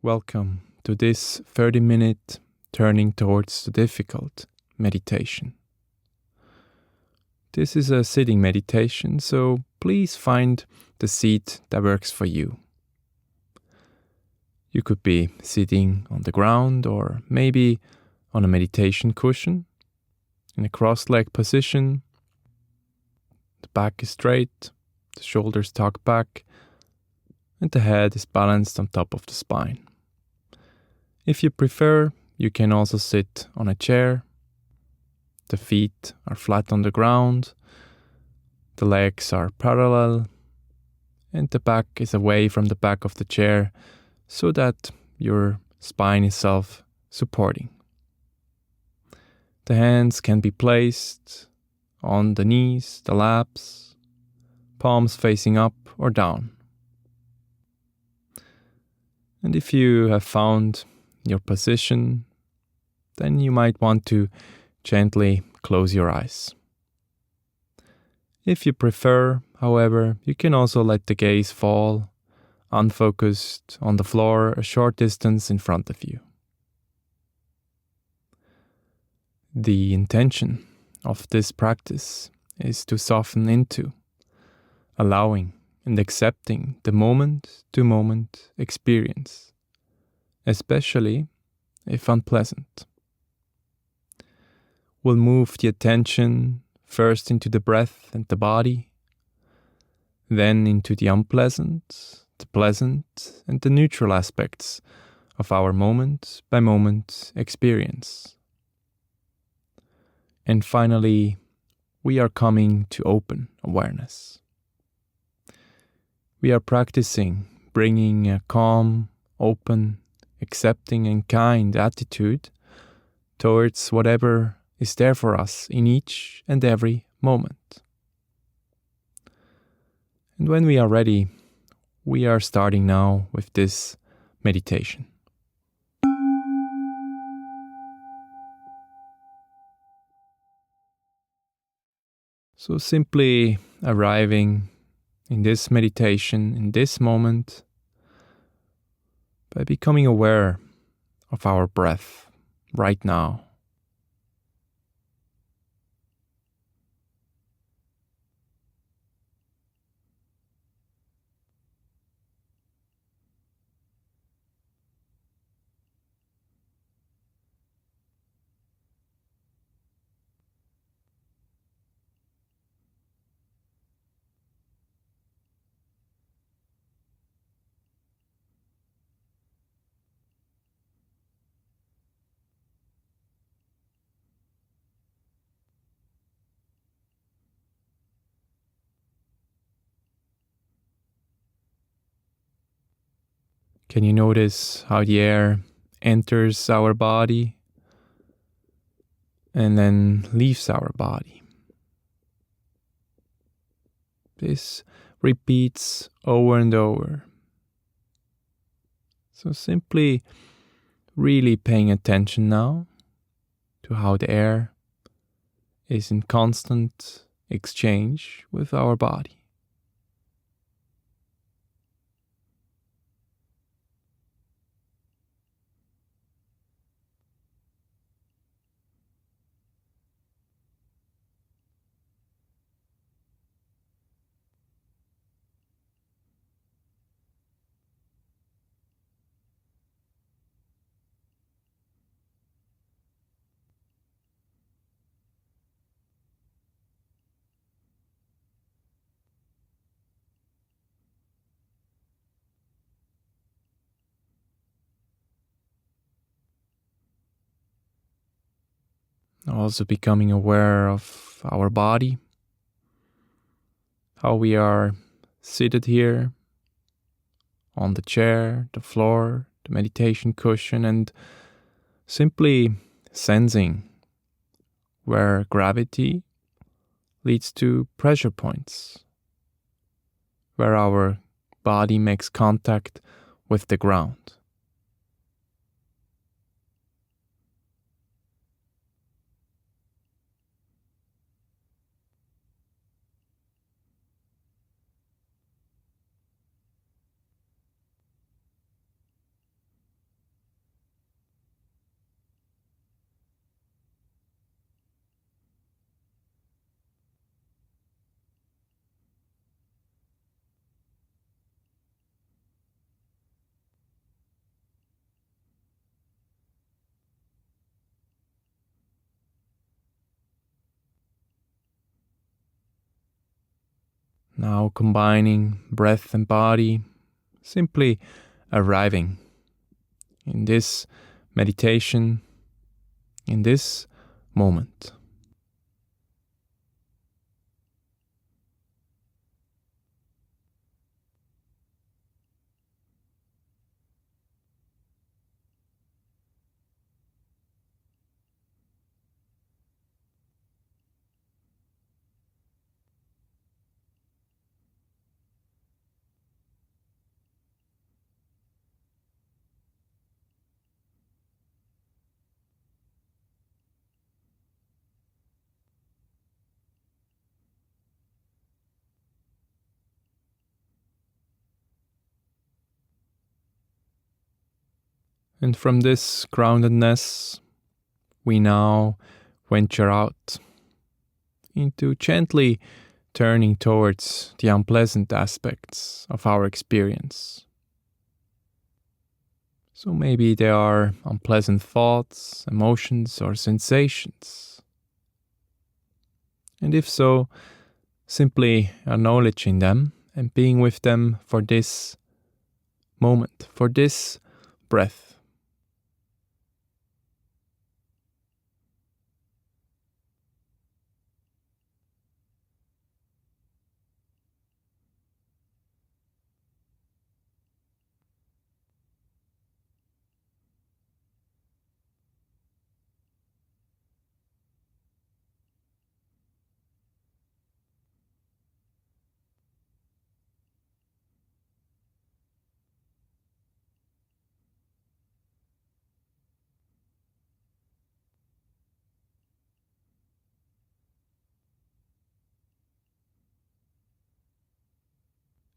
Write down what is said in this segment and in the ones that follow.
Welcome to this 30-minute turning towards the difficult meditation. This is a sitting meditation, so please find the seat that works for you. You could be sitting on the ground or maybe on a meditation cushion in a cross-legged position. The back is straight, the shoulders tucked back, and the head is balanced on top of the spine. If you prefer, you can also sit on a chair. The feet are flat on the ground, the legs are parallel, and the back is away from the back of the chair so that your spine is self-supporting. The hands can be placed on the knees, the laps, palms facing up or down. And if you have found your position, then you might want to gently close your eyes. If you prefer, however, you can also let the gaze fall, unfocused, on the floor a short distance in front of you. The intention of this practice is to soften into, allowing and accepting the moment-to-moment experience, especially if unpleasant. We'll move the attention first into the breath and the body, then into the unpleasant, the pleasant, and the neutral aspects of our moment-by-moment experience. And finally, we are coming to open awareness. We are practicing bringing a calm, open, accepting and kind attitude towards whatever is there for us in each and every moment. And when we are ready, we are starting now with this meditation. So simply arriving in this meditation, in this moment, by becoming aware of our breath right now. Can you notice how the air enters our body and then leaves our body? This repeats over and over. So simply really paying attention now to how the air is in constant exchange with our body. Also becoming aware of our body, how we are seated here on the chair, the floor, the meditation cushion, and simply sensing where gravity leads to pressure points, where our body makes contact with the ground. Now combining breath and body, simply arriving in this meditation, in this moment. And from this groundedness, we now venture out into gently turning towards the unpleasant aspects of our experience. So maybe there are unpleasant thoughts, emotions, or sensations. And if so, simply acknowledging them and being with them for this moment, for this breath.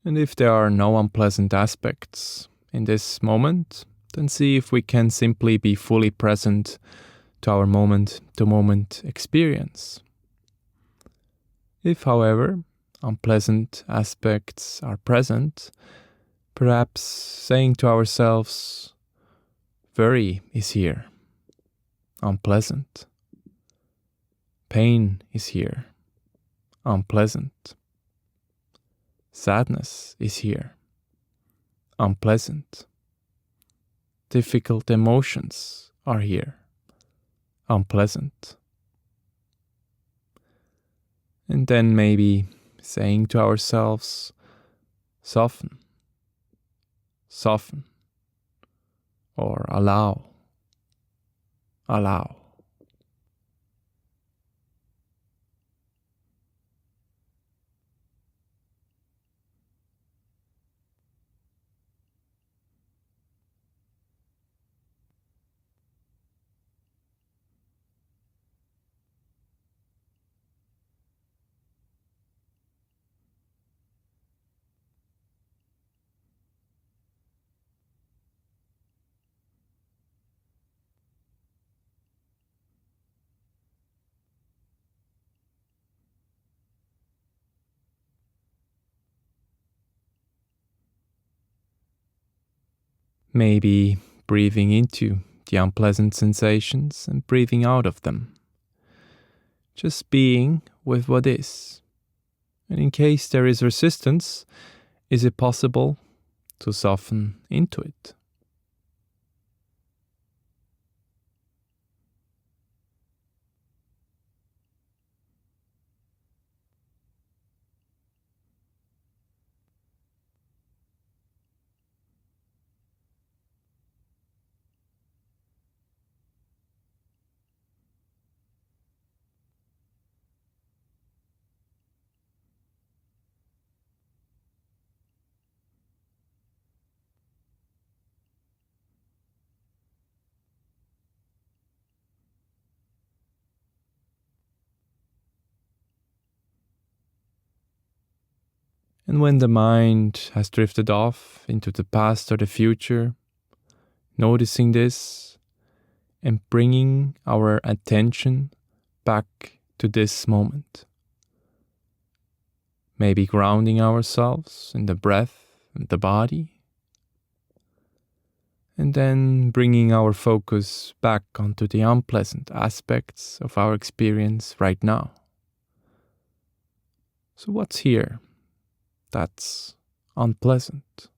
And if there are no unpleasant aspects in this moment, then see if we can simply be fully present to our moment-to-moment experience. If, however, unpleasant aspects are present, perhaps saying to ourselves, worry is here, unpleasant. Pain is here, unpleasant. Sadness is here, unpleasant. Difficult emotions are here, unpleasant. And then maybe saying to ourselves, soften, soften, or allow, allow. Maybe breathing into the unpleasant sensations and breathing out of them. Just being with what is. And in case there is resistance, is it possible to soften into it? And when the mind has drifted off into the past or the future, noticing this and bringing our attention back to this moment. Maybe grounding ourselves in the breath and the body. And then bringing our focus back onto the unpleasant aspects of our experience right now. So what's here? that's unpleasant.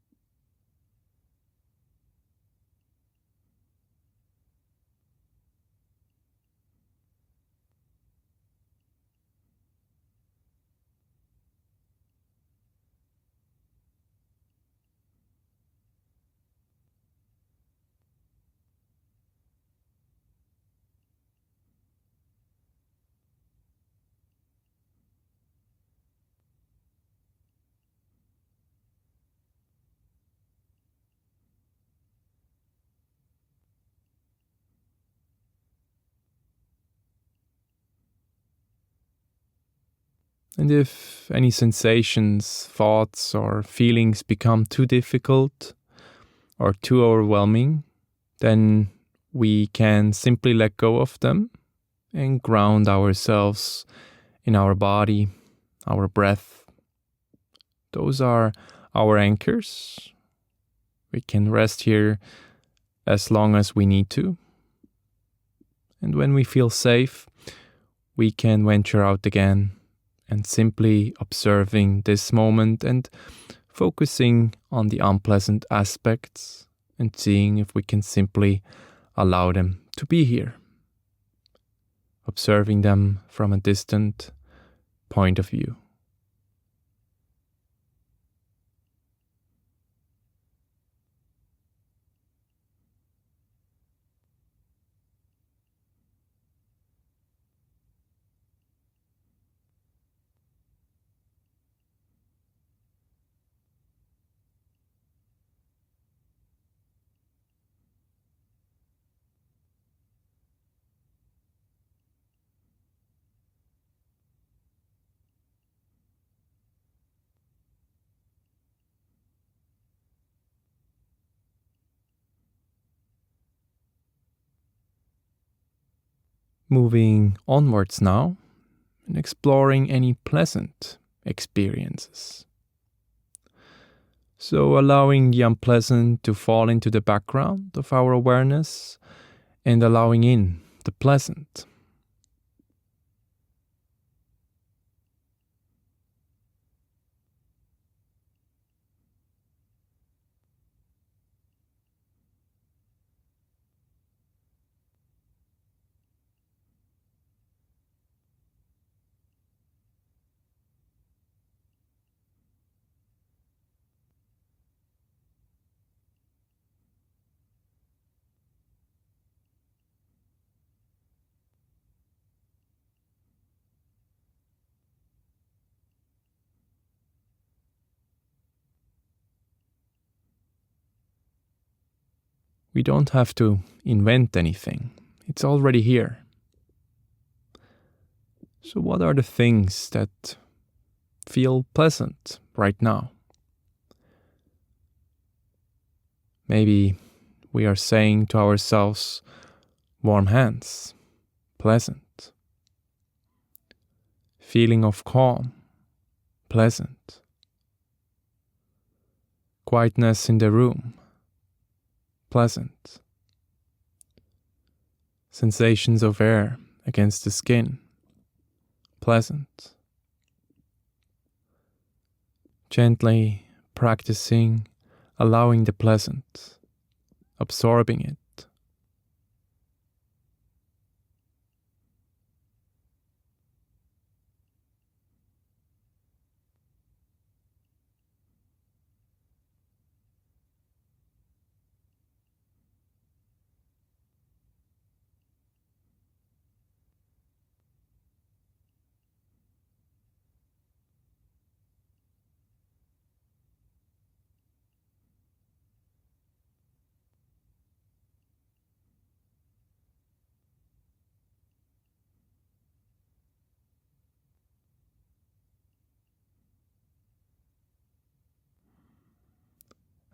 And if any sensations, thoughts, or feelings become too difficult or too overwhelming, then we can simply let go of them and ground ourselves in our body, our breath. Those are our anchors. We can rest here as long as we need to. And when we feel safe, we can venture out again and simply observing this moment and focusing on the unpleasant aspects and seeing if we can simply allow them to be here. Observing them from a distant point of view. Moving onwards now and exploring any pleasant experiences. So allowing the unpleasant to fall into the background of our awareness and allowing in the pleasant. We don't have to invent anything. It's already here. So what are the things that feel pleasant right now? Maybe we are saying to ourselves, warm hands, pleasant. Feeling of calm, pleasant. Quietness in the room, pleasant. Sensations of air against the skin, pleasant. Gently practicing allowing the pleasant, absorbing it.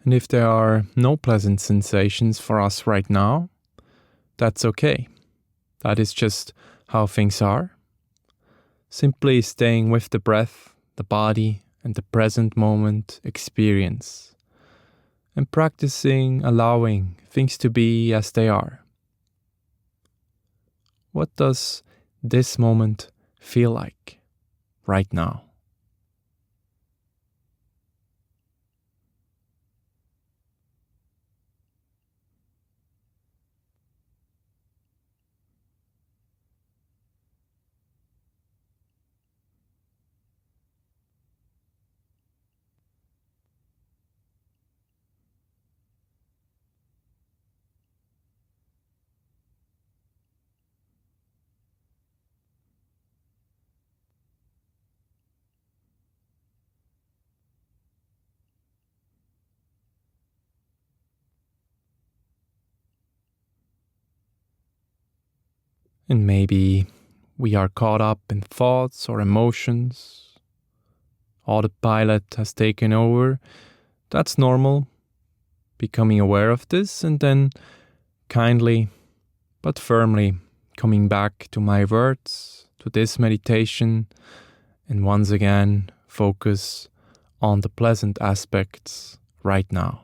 And if there are no pleasant sensations for us right now, that's okay. That is just how things are. Simply staying with the breath, the body, and the present moment experience. And practicing allowing things to be as they are. What does this moment feel like right now? And maybe we are caught up in thoughts or emotions. Autopilot has taken over. That's normal. Becoming aware of this and then kindly but firmly coming back to my words, to this meditation, and once again focus on the pleasant aspects right now.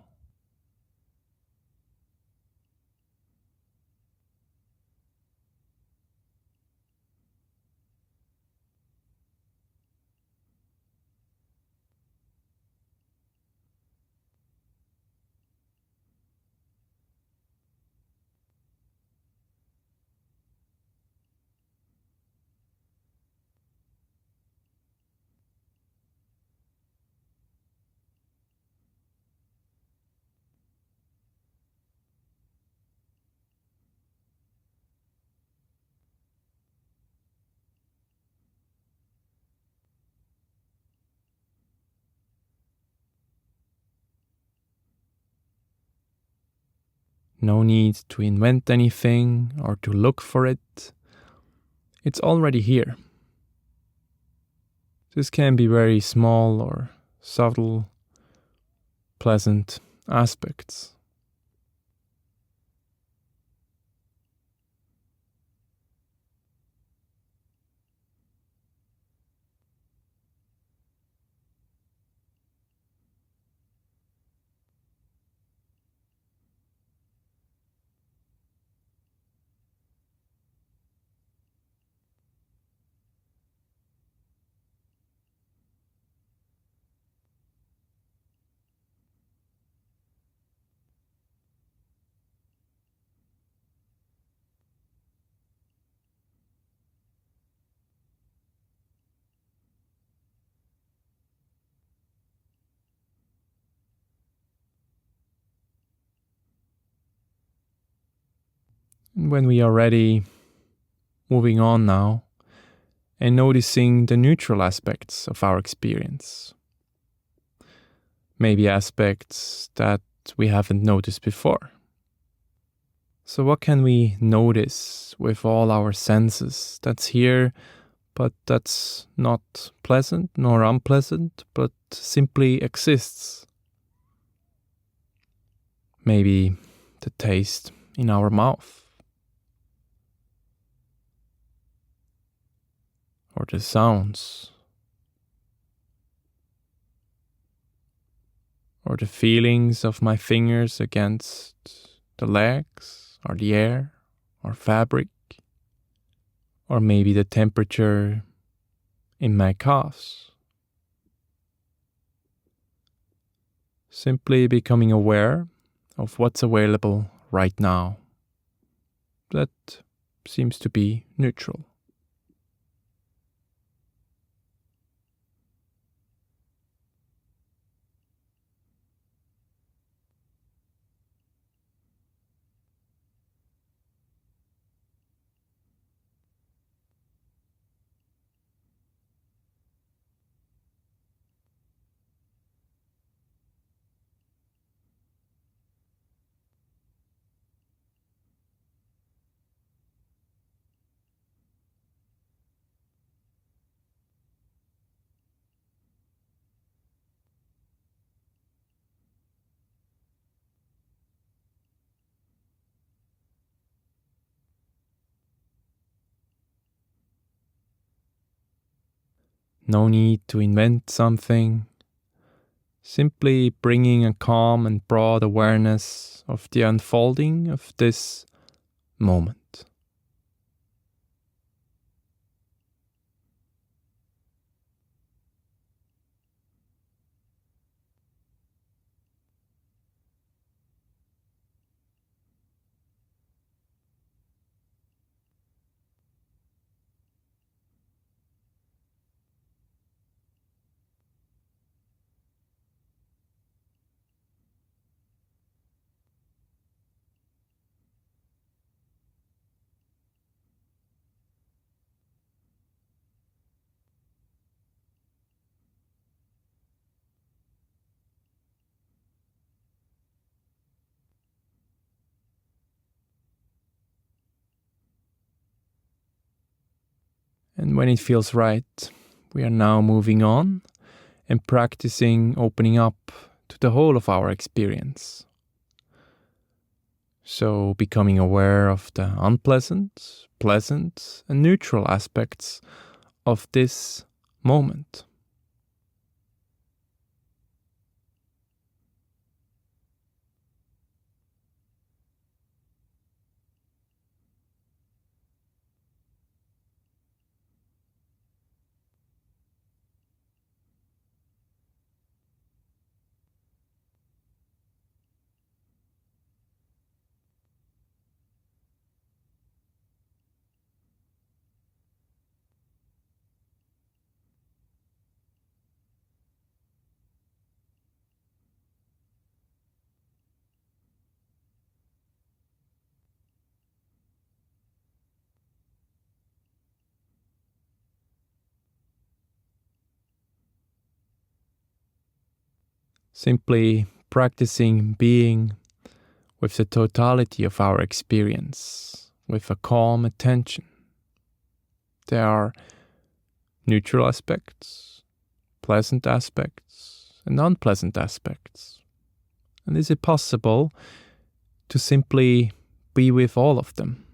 No need to invent anything or to look for it. It's already here. This can be very small or subtle, pleasant aspects. And when we are ready, moving on now and noticing the neutral aspects of our experience. Maybe aspects that we haven't noticed before. So what can we notice with all our senses that's here, but that's not pleasant nor unpleasant, but simply exists? Maybe the taste in our mouth, or the sounds, or the feelings of my fingers against the legs, or the air, or fabric, or maybe the temperature in my calves. Simply becoming aware of what's available right now. That seems to be neutral. No need to invent something. Simply bringing a calm and broad awareness of the unfolding of this moment. And when it feels right, we are now moving on and practicing opening up to the whole of our experience. So becoming aware of the unpleasant, pleasant, and neutral aspects of this moment. Simply practicing being with the totality of our experience, with a calm attention. There are neutral aspects, pleasant aspects, and unpleasant aspects. And is it possible to simply be with all of them,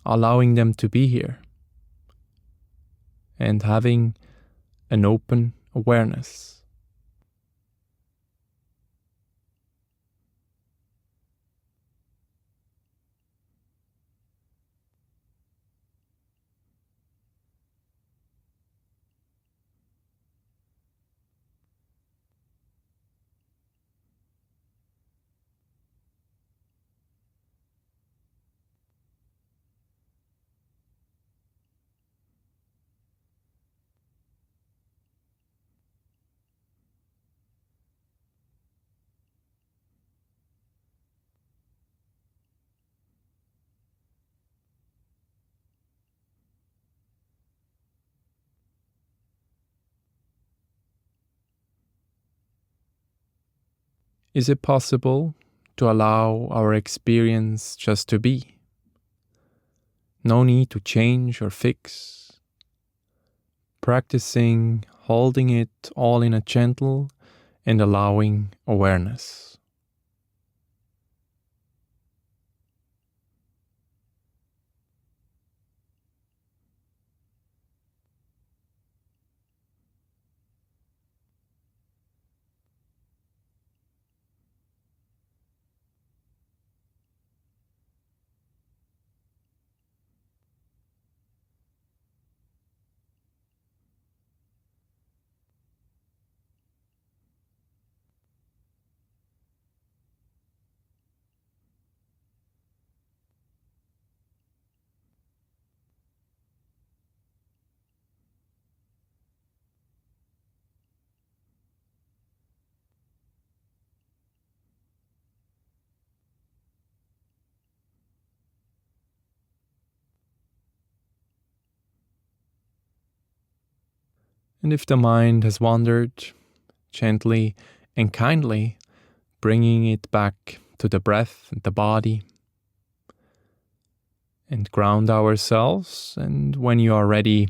allowing them to be here, and having an open awareness? Is it possible to allow our experience just to be? No need to change or fix. Practicing holding it all in a gentle and allowing awareness. And if the mind has wandered, gently and kindly bringing it back to the breath and the body, and ground ourselves, and when you are ready,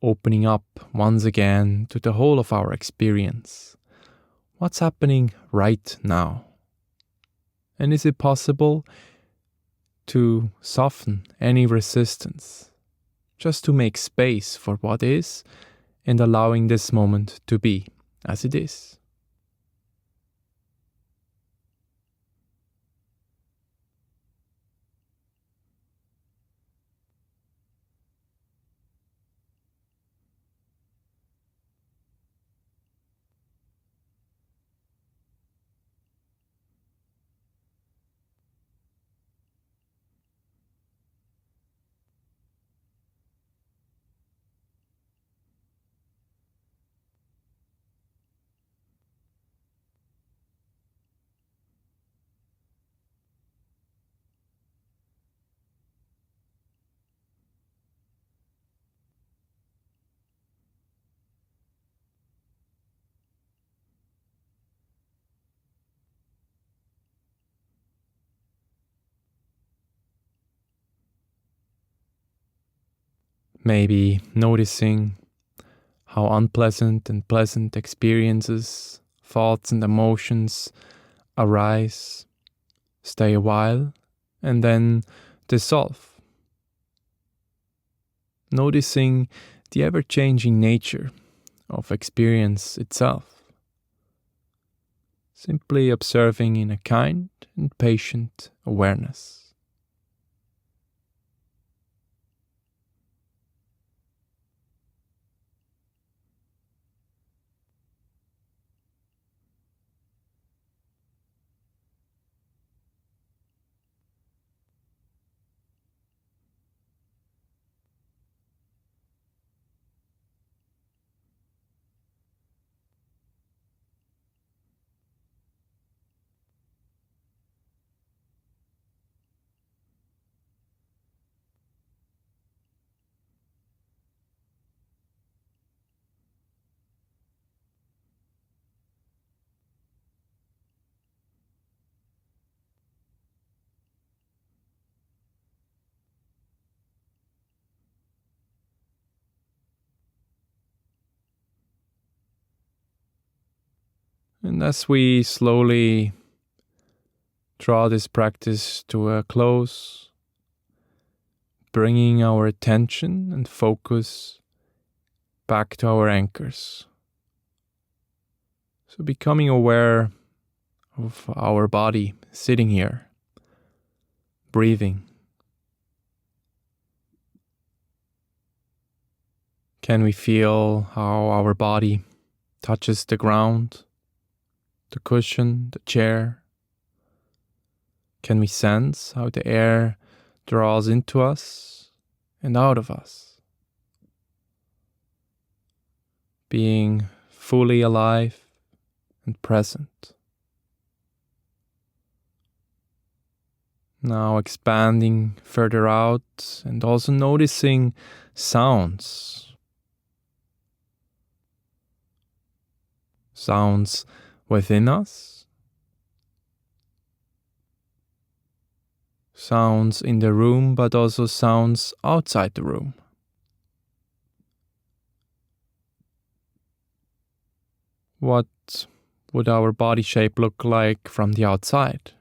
opening up once again to the whole of our experience. What's happening right now? And is it possible to soften any resistance, just to make space for what is and allowing this moment to be as it is? Maybe noticing how unpleasant and pleasant experiences, thoughts and emotions arise, stay a while, and then dissolve. Noticing the ever-changing nature of experience itself. Simply observing in a kind and patient awareness. And as we slowly draw this practice to a close, bringing our attention and focus back to our anchors. So becoming aware of our body sitting here, breathing. Can we feel how our body touches the ground, the cushion, the chair? Can we sense how the air draws into us and out of us? Being fully alive and present. Now expanding further out and also noticing sounds. Sounds within us. Sounds in the room, but also sounds outside the room. What would our body shape look like from the outside?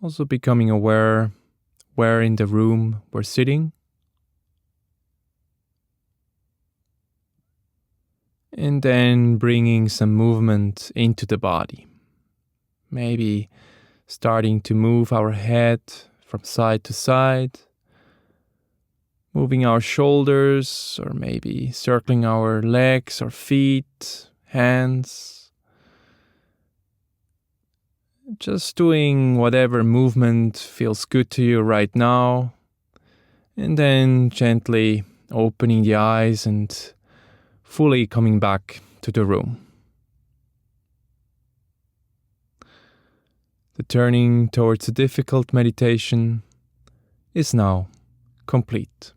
Also becoming aware where in the room we're sitting. And then bringing some movement into the body. Maybe starting to move our head from side to side. Moving our shoulders, or maybe circling our legs or feet, hands. Just doing whatever movement feels good to you right now. And then gently opening the eyes and fully coming back to the room. The turning towards a difficult meditation is now complete.